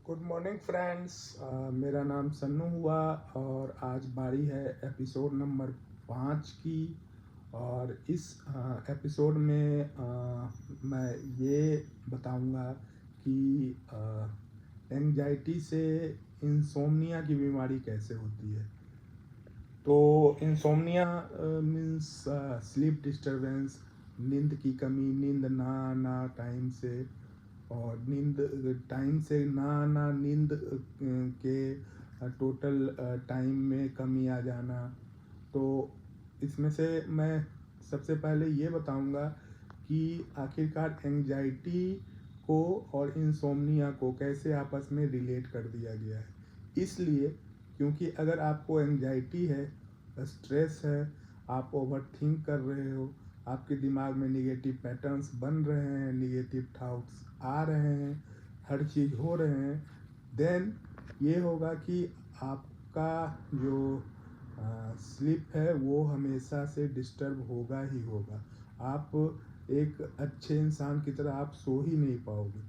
Good morning friends. मेरा नाम सन्नू हुआ और आज बारी है एपिसोड नंबर 5 की। और इस एपिसोड में मैं ये बताऊंगा कि एंजाइटी से इंसोम्निया की बीमारी कैसे होती है। तो इंसोम्निया मीन्स स्लीप डिस्टरबेंस, नींद की कमी, नींद ना आना टाइम से, और नींद टाइम से ना आना, नींद के टोटल टाइम में कमी आ जाना। तो इसमें से मैं सबसे पहले ये बताऊंगा कि आखिरकार एंजाइटी को और इंसोम्निया को कैसे आपस में रिलेट कर दिया गया है। इसलिए क्योंकि अगर आपको एंजाइटी है, स्ट्रेस है, आप ओवर थिंक कर रहे हो, आपके दिमाग में निगेटिव पैटर्न्स बन रहे हैं, निगेटिव थाट्स आ रहे हैं, हर चीज़ हो रहे हैं, देन ये होगा कि आपका जो स्लीप है वो हमेशा से डिस्टर्ब होगा ही होगा। आप एक अच्छे इंसान की तरह आप सो ही नहीं पाओगे।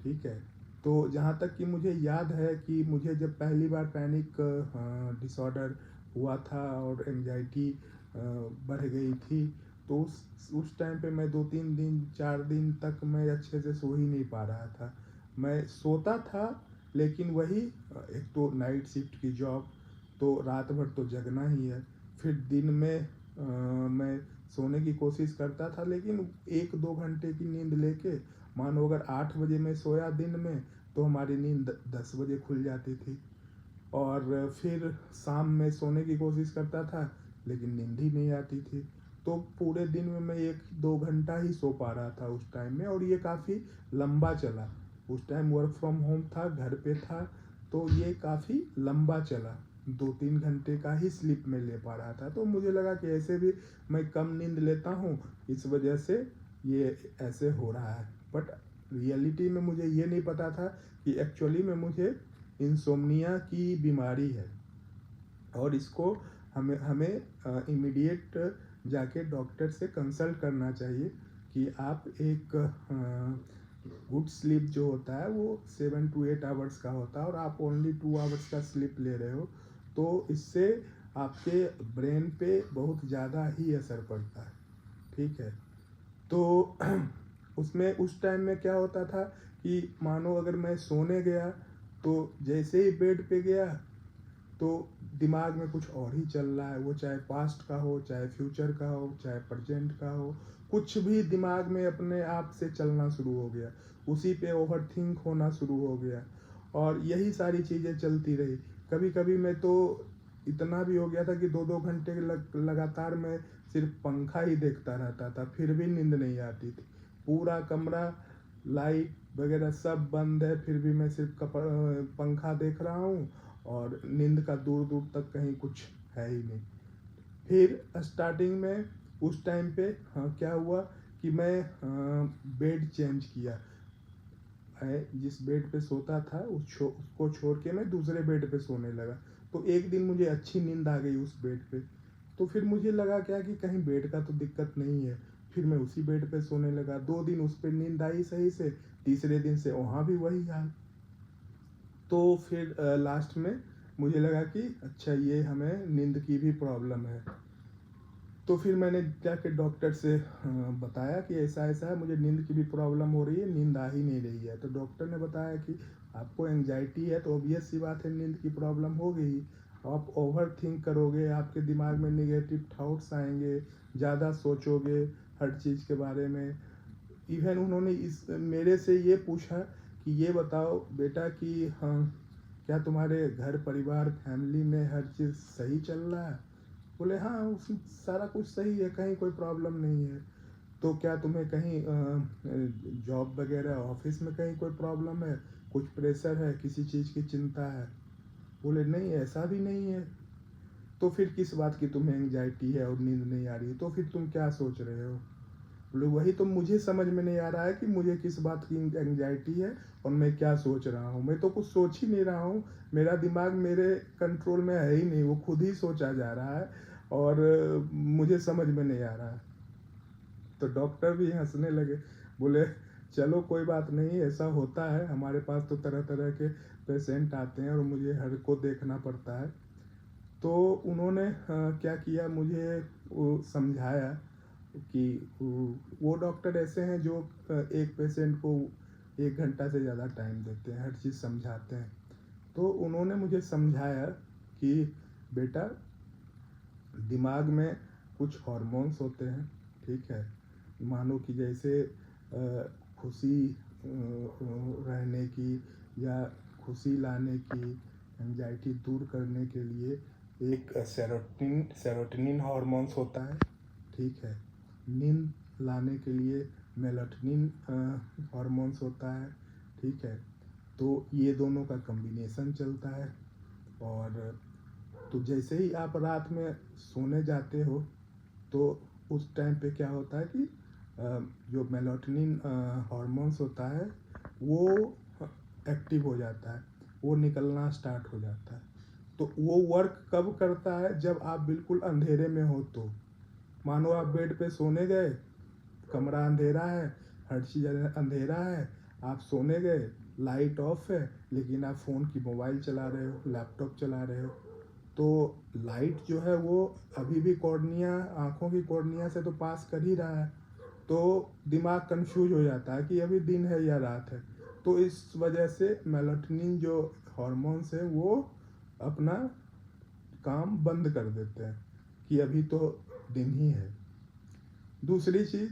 ठीक है। तो जहाँ तक कि मुझे याद है कि मुझे जब पहली बार पैनिक डिसऑर्डर हुआ था और एंजाइटी बढ़ गई थी, तो उस टाइम पे मैं 2-3 दिन 4 दिन तक मैं अच्छे से सो ही नहीं पा रहा था। मैं सोता था, लेकिन वही एक तो नाइट शिफ्ट की जॉब, तो रात भर तो जगना ही है। फिर दिन में मैं सोने की कोशिश करता था, लेकिन 1-2 घंटे की नींद लेके, मानो अगर 8 बजे मैं सोया दिन में, तो हमारी नींद 10 बजे खुल जाती थी। और फिर शाम में सोने की कोशिश करता था, लेकिन नींद ही नहीं आती थी। तो पूरे दिन में मैं 1-2 घंटा ही सो पा रहा था उस टाइम में, और ये काफ़ी लंबा चला। उस टाइम वर्क फ्रॉम होम था, घर पे था, तो ये काफ़ी लंबा चला। 2-3 घंटे का ही स्लीप में ले पा रहा था। तो मुझे लगा कि ऐसे भी मैं कम नींद लेता हूँ, इस वजह से ये ऐसे हो रहा है। बट रियलिटी में मुझे ये नहीं पता था कि एक्चुअली में मुझे इंसोम्निया की बीमारी है, और इसको हमें हमें इमीडिएट जाके डॉक्टर से कंसल्ट करना चाहिए कि आप एक गुड स्लीप जो होता है वो 7 to 8 आवर्स का होता है, और आप ओनली 2 आवर्स का स्लीप ले रहे हो, तो इससे आपके ब्रेन पे बहुत ज़्यादा ही असर पड़ता है। ठीक है। तो उसमें उस टाइम में क्या होता था कि मानो अगर मैं सोने गया, तो जैसे ही बेड पे गया, तो दिमाग में कुछ और ही चल रहा है। वो चाहे पास्ट का हो, चाहे फ्यूचर का हो, चाहे प्रेजेंट का हो, कुछ भी दिमाग में अपने आप से चलना शुरू हो गया। उसी पे ओवर थिंक होना शुरू हो गया, और यही सारी चीज़ें चलती रही। कभी कभी मैं तो इतना भी हो गया था कि 2-2 घंटे लगातार मैं सिर्फ पंखा ही देखता रहता था, फिर भी नींद नहीं आती थी। पूरा कमरा, लाइट वगैरह सब बंद है, फिर भी मैं सिर्फ पंखा देख रहा हूँ, और नींद का दूर दूर तक कहीं कुछ है ही नहीं। फिर स्टार्टिंग में उस टाइम पे क्या हुआ कि मैं बेड चेंज किया। मैं जिस बेड पे सोता था उसको छोड़ के मैं दूसरे बेड पे सोने लगा। तो एक दिन मुझे अच्छी नींद आ गई उस बेड पे। तो फिर मुझे लगा क्या कि कहीं बेड का तो दिक्कत नहीं है। फिर मैं उसी बेड पे सोने लगा। 2 दिन उस पर नींद आई सही से, तीसरे दिन से वहाँ भी वही हाल। तो फिर लास्ट में मुझे लगा कि अच्छा, ये हमें नींद की भी प्रॉब्लम है। तो फिर मैंने जाके डॉक्टर से बताया कि ऐसा ऐसा है, मुझे नींद की भी प्रॉब्लम हो रही है, नींद आ ही नहीं रही है। तो डॉक्टर ने बताया कि आपको एंजाइटी है, तो ऑब्वियस सी बात है नींद की प्रॉब्लम होगी ही। आप ओवर थिंक करोगे, आपके दिमाग में निगेटिव थाट्स आएंगे, ज़्यादा सोचोगे हर चीज़ के बारे में। इवन उन्होंने इस मेरे से ये पूछा कि ये बताओ बेटा कि हाँ, क्या तुम्हारे घर परिवार फैमिली में हर चीज़ सही चल रहा है? बोले हाँ, उसमें सारा कुछ सही है, कहीं कोई प्रॉब्लम नहीं है। तो क्या तुम्हें कहीं जॉब वगैरह ऑफिस में कहीं कोई प्रॉब्लम है, कुछ प्रेशर है, किसी चीज़ की चिंता है? बोले नहीं, ऐसा भी नहीं है। तो फिर किस बात की तुम्हें एंजाइटी है और नींद नहीं आ रही है? तो फिर तुम क्या सोच रहे हो? बोले वही तो मुझे समझ में नहीं आ रहा है कि मुझे किस बात की एंजाइटी है और मैं क्या सोच रहा हूँ। मैं तो कुछ सोच ही नहीं रहा हूँ, मेरा दिमाग मेरे कंट्रोल में है ही नहीं, वो खुद ही सोचा जा रहा है, और मुझे समझ में नहीं आ रहा है। तो डॉक्टर भी हंसने लगे। बोले चलो कोई बात नहीं, ऐसा होता है, हमारे पास तो तरह तरह के पेशेंट आते हैं और मुझे हर को देखना पड़ता है। तो उन्होंने क्या किया, मुझे वो समझाया कि वो डॉक्टर ऐसे हैं जो एक पेशेंट को 1 घंटा से ज़्यादा टाइम देते हैं, हर चीज़ समझाते हैं। तो उन्होंने मुझे समझाया कि बेटा, दिमाग में कुछ हार्मोन्स होते हैं, ठीक है, मानो कि जैसे खुशी रहने की या खुशी लाने की, एंजाइटी दूर करने के लिए एक सेरोटोनिन हार्मोन्स होता है, ठीक है। नींद लाने के लिए मेलाटोनिन हार्मोन्स होता है, ठीक है। तो ये दोनों का कॉम्बिनेशन चलता है। और तो जैसे ही आप रात में सोने जाते हो तो उस टाइम पे क्या होता है कि जो मेलाटोनिन हार्मोन्स होता है वो एक्टिव हो जाता है, वो निकलना स्टार्ट हो जाता है। तो वो वर्क कब करता है, जब आप बिल्कुल अंधेरे में हो। तो मानो आप बेड पे सोने गए, कमरा अंधेरा है, हर चीज़ अंधेरा है, आप सोने गए, लाइट ऑफ है, लेकिन आप फ़ोन की मोबाइल चला रहे हो, लैपटॉप चला रहे हो। तो लाइट जो है वो अभी भी कॉर्निया, आँखों की कॉर्निया से तो पास कर ही रहा है। तो दिमाग कंफ्यूज हो जाता है कि अभी दिन है या रात है। तो इस वजह से मेलाटोनिन जो हार्मोन्स है वो अपना काम बंद कर देते हैं कि अभी तो दिन ही है। दूसरी चीज़,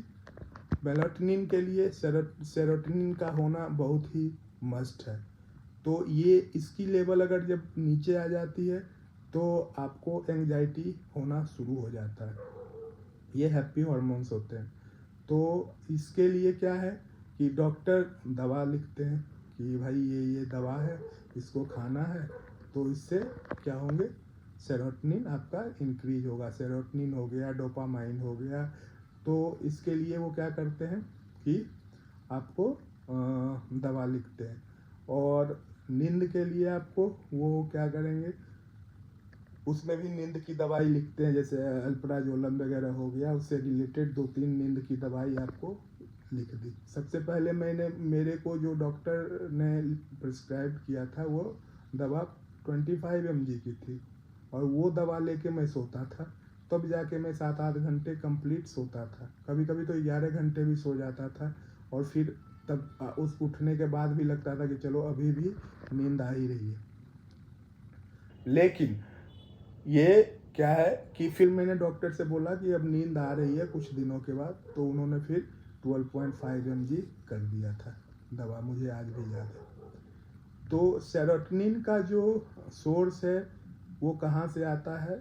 मेलाटोनिन के लिए सेरोटोनिन का होना बहुत ही मस्ट है। तो ये इसकी लेवल अगर जब नीचे आ जाती है तो आपको एंजाइटी होना शुरू हो जाता है। ये हैप्पी हार्मोन्स होते हैं। तो इसके लिए क्या है कि डॉक्टर दवा लिखते हैं कि भाई ये दवा है, इसको खाना है। तो इससे क्या होंगे, सेरोटोनिन आपका इंक्रीज होगा, सेरोटोनिन हो गया, डोपामाइन हो गया। तो इसके लिए वो क्या करते हैं कि आपको दवा लिखते हैं। और नींद के लिए आपको वो क्या करेंगे, उसमें भी नींद की दवाई लिखते हैं, जैसे अल्प्राजोलम वगैरह हो गया, उससे रिलेटेड 2-3 नींद की दवाई आपको लिख दी। सबसे पहले मेरे को जो डॉक्टर ने प्रिस्क्राइब किया था वो दवा 25 mg की थी, और वो दवा लेके मैं सोता था, तब जाके मैं 7-8 घंटे कंप्लीट सोता था। कभी कभी तो 11 घंटे भी सो जाता था। और फिर तब उस उठने के बाद भी लगता था कि चलो अभी भी नींद आ ही रही है। लेकिन ये क्या है कि फिर मैंने डॉक्टर से बोला कि अब नींद आ रही है कुछ दिनों के बाद, तो उन्होंने फिर 12.5 mg कर दिया था दवा, मुझे आज भी याद है। तो सेरोटोनिन का जो सोर्स है वो कहाँ से आता है,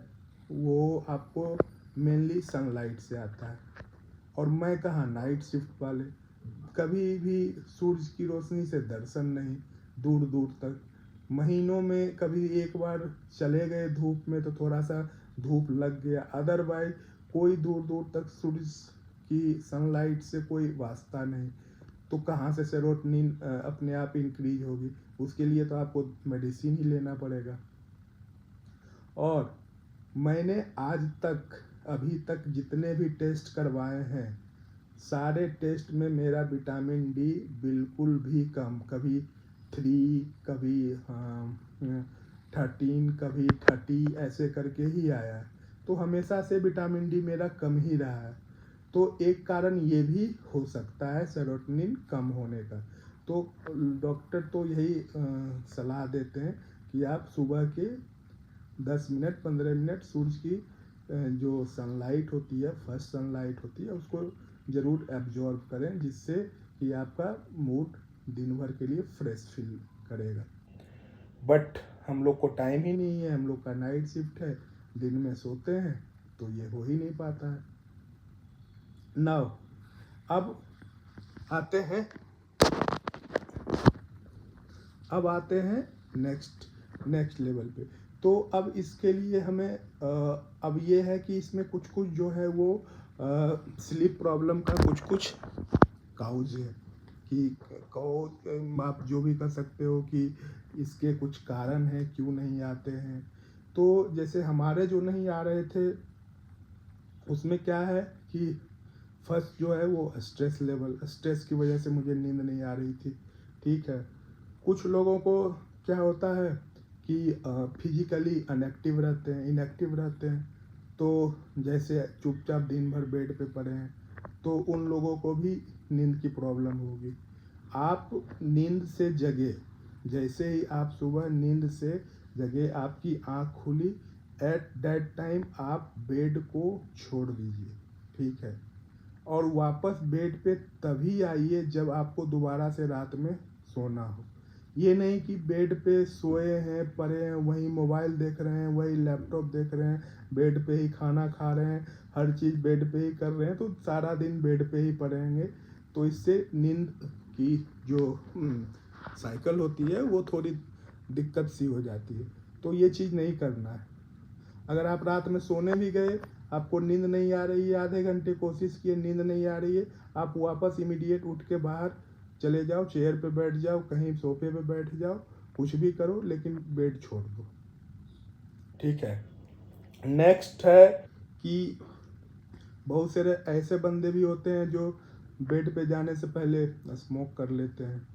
वो आपको मेनली सनलाइट से आता है। और मैं कहाँ, नाइट शिफ्ट वाले, कभी भी सूरज की रोशनी से दर्शन नहीं दूर दूर तक। महीनों में कभी एक बार चले गए धूप में तो थोड़ा सा धूप लग गया, अदरवाइज कोई दूर दूर तक सूरज की सनलाइट से कोई वास्ता नहीं। तो कहाँ से सेरोटोनिन अपने आप इंक्रीज होगी, उसके लिए तो आपको मेडिसिन ही लेना पड़ेगा। और मैंने आज तक अभी तक जितने भी टेस्ट करवाए हैं, सारे टेस्ट में मेरा विटामिन डी बिल्कुल भी कम, कभी 3, कभी 13, कभी 30 ऐसे करके ही आया है। तो हमेशा से विटामिन डी मेरा कम ही रहा है। तो एक कारण ये भी हो सकता है सेरोटोनिन कम होने का। तो डॉक्टर तो यही सलाह देते हैं कि आप सुबह के 10 मिनट 15 मिनट सूरज की जो सनलाइट होती है, फर्स्ट सनलाइट होती है, उसको ज़रूर एब्जॉर्ब करें, जिससे कि आपका मूड दिन भर के लिए फ्रेश फील करेगा। बट हम लोग को टाइम ही नहीं है, हम लोग का नाइट शिफ्ट है, दिन में सोते हैं, तो ये हो ही नहीं पाता है। नाउ अब आते हैं नेक्स्ट लेवल पे। तो अब इसके लिए हमें अब ये है कि इसमें कुछ कुछ जो है वो स्लीप प्रॉब्लम का कुछ काउज है कि आप जो भी कर सकते हो कि इसके कुछ कारण हैं क्यों नहीं आते हैं। तो जैसे हमारे जो नहीं आ रहे थे उसमें क्या है कि फर्स्ट जो है वो स्ट्रेस लेवल, स्ट्रेस की वजह से मुझे नींद नहीं आ रही थी, ठीक है। कुछ लोगों को क्या होता है कि फिजिकली अनएक्टिव रहते हैं, इनएक्टिव रहते हैं, तो जैसे चुपचाप दिन भर बेड पे पड़े हैं, तो उन लोगों को भी नींद की प्रॉब्लम होगी। आप नींद से जगे, जैसे ही आप सुबह नींद से जगे, आपकी आँख खुली, एट दैट टाइम आप बेड को छोड़ दीजिए, ठीक है। और वापस बेड पे तभी आइए जब आपको दोबारा से रात में सोना हो। ये नहीं कि बेड पे सोए हैं, पड़े हैं, वहीं मोबाइल देख रहे हैं, वही लैपटॉप देख रहे हैं, बेड पे ही खाना खा रहे हैं, हर चीज़ बेड पे ही कर रहे हैं, तो सारा दिन बेड पे ही पड़े रहेंगे। तो इससे नींद की जो साइकिल होती है वो थोड़ी दिक्कत सी हो जाती है। तो ये चीज़ नहीं करना है। अगर आप रात में सोने भी गए, आपको नींद नहीं आ रही है, आधे घंटे कोशिश किए, नींद नहीं आ रही है, आप वापस इमीडिएट उठ के बाहर चले जाओ, चेयर पे बैठ जाओ, कहीं सोफे पे बैठ जाओ, कुछ भी करो, लेकिन बेड छोड़ दो, ठीक है। नेक्स्ट है कि बहुत सारे ऐसे बंदे भी होते हैं जो बेड पे जाने से पहले स्मोक कर लेते हैं,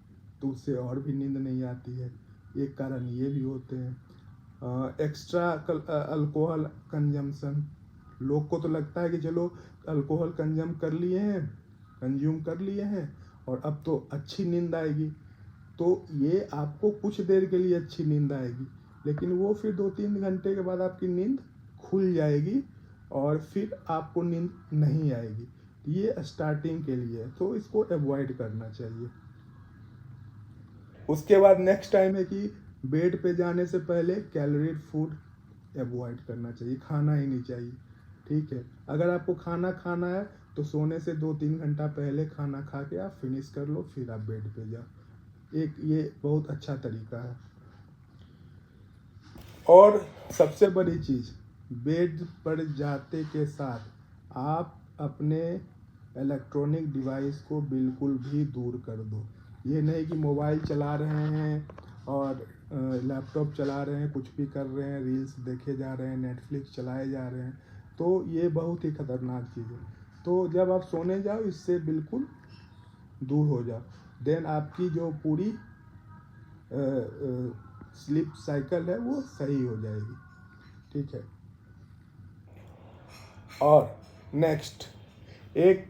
तो उससे और भी नींद नहीं आती है। एक कारण ये भी होते हैं। एक्स्ट्रा अल्कोहल कंजम्पशन, लोग को तो लगता है कि चलो अल्कोहल कंज्यूम कर लिए हैं और अब तो अच्छी नींद आएगी, तो ये आपको कुछ देर के लिए अच्छी नींद आएगी, लेकिन वो फिर 2-3 घंटे के बाद आपकी नींद खुल जाएगी और फिर आपको नींद नहीं आएगी। ये स्टार्टिंग के लिए है, तो इसको अवॉइड करना चाहिए। उसके बाद नेक्स्ट टाइम है कि बेड पे जाने से पहले कैलोरीड फूड अवॉइड करना चाहिए, खाना ही नहीं चाहिए, ठीक है। अगर आपको खाना खाना है तो सोने से 2-3 घंटा पहले खाना खा के आप फिनिश कर लो, फिर आप बेड पे जाओ। एक ये बहुत अच्छा तरीका है। और सबसे बड़ी चीज़, बेड पर जाते के साथ आप अपने इलेक्ट्रॉनिक डिवाइस को बिल्कुल भी दूर कर दो। ये नहीं कि मोबाइल चला रहे हैं और लैपटॉप चला रहे हैं, कुछ भी कर रहे हैं, रील्स देखे जा रहे हैं, नेटफ्लिक्स चलाए जा रहे हैं, तो ये बहुत ही खतरनाक चीज़ है। तो जब आप सोने जाओ, इससे बिल्कुल दूर हो जाओ, देन आपकी जो पूरी स्लीप साइकिल है वो सही हो जाएगी, ठीक है। और नेक्स्ट एक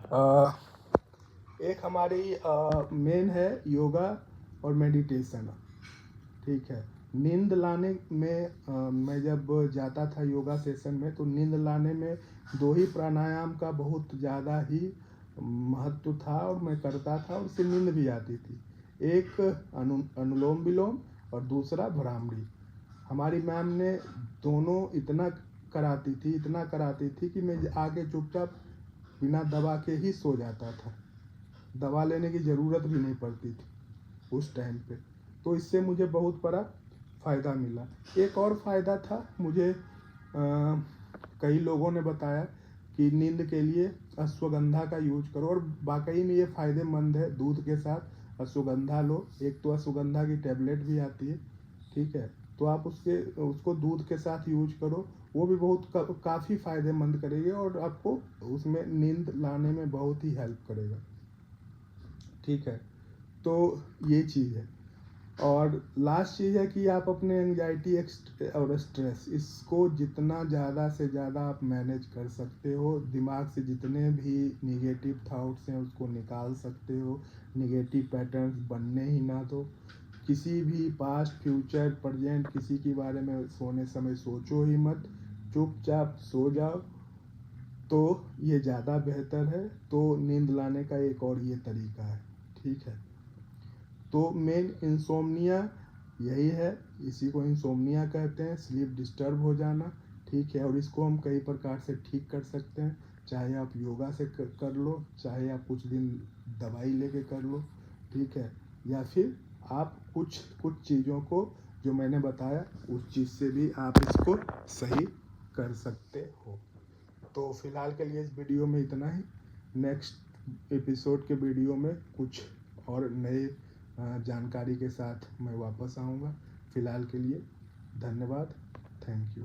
आ, एक हमारी मेन है योगा और मेडिटेशन, ठीक है। नींद लाने में मैं जब जाता था योगा सेशन में, तो नींद लाने में 2 ही प्राणायाम का बहुत ज़्यादा ही महत्व था और मैं करता था और उससे नींद भी आती थी। एक अनुलोम विलोम और दूसरा भ्रामरी। हमारी मैम ने दोनों इतना कराती थी कि मैं आके चुपचाप बिना दबा के ही सो जाता था, दवा लेने की ज़रूरत भी नहीं पड़ती थी उस टाइम पे। तो इससे मुझे बहुत बड़ा फ़ायदा मिला। एक और फ़ायदा था मुझे, कई लोगों ने बताया कि नींद के लिए अश्वगंधा का यूज करो, और वाकई में ये फ़ायदेमंद है। दूध के साथ अश्वगंधा लो, एक तो अश्वगंधा की टैबलेट भी आती है, ठीक है, तो आप उसको दूध के साथ यूज करो, वो भी बहुत काफ़ी फ़ायदेमंद करेगी और आपको उसमें नींद लाने में बहुत ही हेल्प करेगा, ठीक है। तो ये चीज़ है। और लास्ट चीज़ है कि आप अपने एंजाइटी और स्ट्रेस, इसको जितना ज़्यादा से ज़्यादा आप मैनेज कर सकते हो, दिमाग से जितने भी निगेटिव थाट्स हैं उसको निकाल सकते हो, निगेटिव पैटर्न्स बनने ही ना दो। किसी भी पास्ट फ्यूचर प्रेजेंट किसी के बारे में सोने समय सोचो ही मत, चुपचाप सो जाओ, तो ये ज़्यादा बेहतर है। तो नींद लाने का एक और ये तरीका है, ठीक है। तो मेन इंसोम्निया यही है, इसी को इंसोम्निया कहते हैं, स्लीप डिस्टर्ब हो जाना, ठीक है। और इसको हम कई प्रकार से ठीक कर सकते हैं, चाहे आप योगा से कर लो, चाहे आप कुछ दिन दवाई लेके कर लो, ठीक है, या फिर आप कुछ कुछ चीज़ों को जो मैंने बताया उस चीज़ से भी आप इसको सही कर सकते हो। तो फिलहाल के लिए इस वीडियो में इतना ही। नेक्स्ट एपिसोड के वीडियो में कुछ और नए जानकारी के साथ मैं वापस आऊँगा। फिलहाल के लिए धन्यवाद, थैंक यू।